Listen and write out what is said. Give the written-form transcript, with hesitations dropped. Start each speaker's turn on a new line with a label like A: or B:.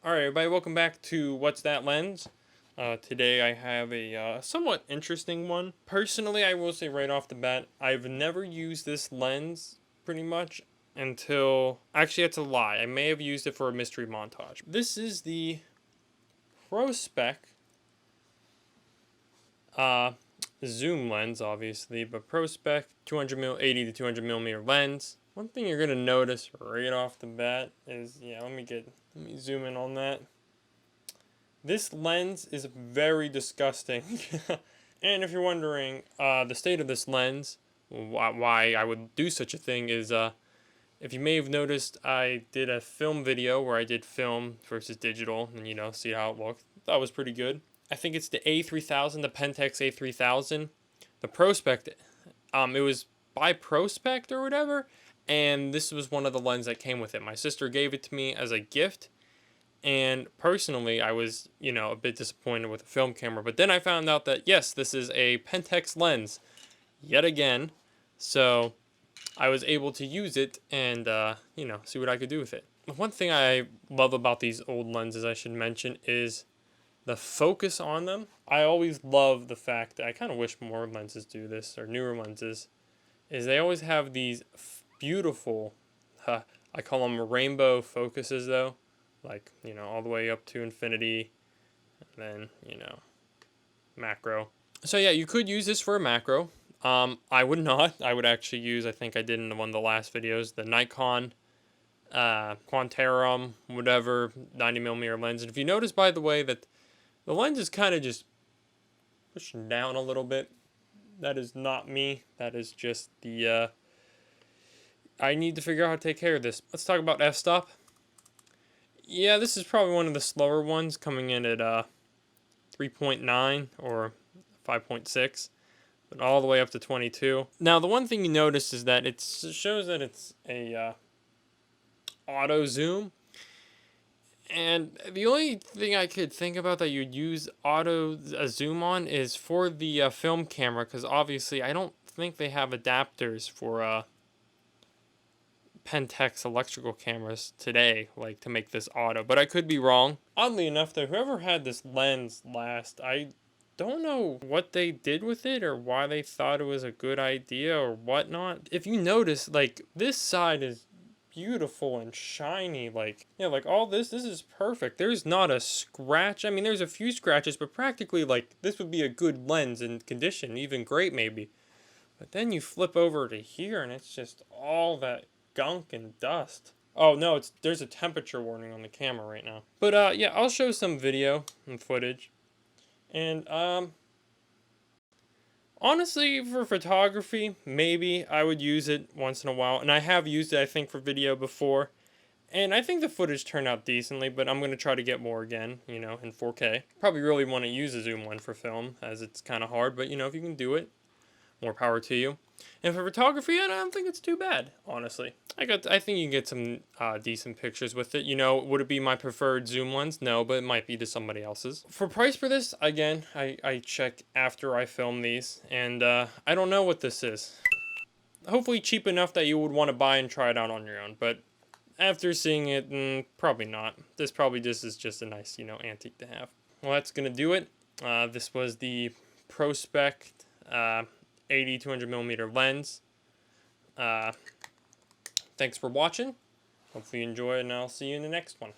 A: Alright everybody, welcome back to What's That Lens? Today I have a somewhat interesting one. Personally, I will say right off the bat, I've never used this lens pretty much until... Actually, that's a lie. I may have used it for a mystery montage. This is the ProSpec zoom lens, obviously, but ProSpec 80 to 200 millimeter lens. One thing you're gonna notice right off the bat is, let me zoom in on that. This lens is very disgusting. And if you're wondering the state of this lens, why I would do such a thing is, if you may have noticed, I did a film video where I did film versus digital and, see how it looked. That was pretty good. I think it's the A3000, the Pentax A3000. The ProSpec, it was by ProSpec or whatever, and this was one of the lenses that came with it. My sister gave it to me as a gift. And personally, I was, a bit disappointed with the film camera. But then I found out that, yes, this is a Pentax lens, yet again. So I was able to use it and, see what I could do with it. One thing I love about these old lenses, I should mention, is the focus on them. I always love the fact that I kind of wish more lenses do this, or newer lenses, is they always have these beautiful, I call them rainbow focuses, though. Like, all the way up to infinity, and then, macro. So yeah, you could use this for a macro. I would not. I would actually use, I think I did in one of the last videos, the Nikon Quantarum, whatever, 90 millimeter lens. And if you notice, by the way, that the lens is kind of just pushing down a little bit. That is not me. That is just the, I need to figure out how to take care of this. Let's talk about f-stop. Yeah, this is probably one of the slower ones, coming in at 3.9 or 5.6, but all the way up to 22. Now, the one thing you notice is that it shows that it's a auto zoom, and the only thing I could think about that you'd use auto zoom on is for the film camera, because obviously I don't think they have adapters for Pentax electrical cameras today, like, to make this auto, but I could be wrong. Oddly enough, though, whoever had this lens last, I don't know what they did with it or why they thought it was a good idea or whatnot. If you notice, like, this side is beautiful and shiny, like, like all this is perfect. There's not a scratch. I mean, there's a few scratches, but practically, like, this would be a good lens in condition, even great maybe. But then you flip over to here and it's just all that gunk and dust. Oh no, there's a temperature warning on the camera right now. But yeah, I'll show some video and footage. And honestly, for photography, maybe I would use it once in a while. And I have used it, I think, for video before. And I think the footage turned out decently, but I'm going to try to get more again, in 4K. Probably really want to use a zoom one for film, as it's kind of hard. But, if you can do it, more power to you. And for photography, I don't think it's too bad, honestly. I think you can get some decent pictures with it. Would it be my preferred zoom lens? No, but it might be to somebody else's. For price for this, again, I check after I film these, and I don't know what this is. Hopefully cheap enough that you would want to buy and try it out on your own, but after seeing it, probably not. This is just a nice, antique to have. Well, that's going to do it. This was the ProSpec 80 200 millimeter lens. Thanks for watching. Hopefully you enjoy it, and I'll see you in the next one.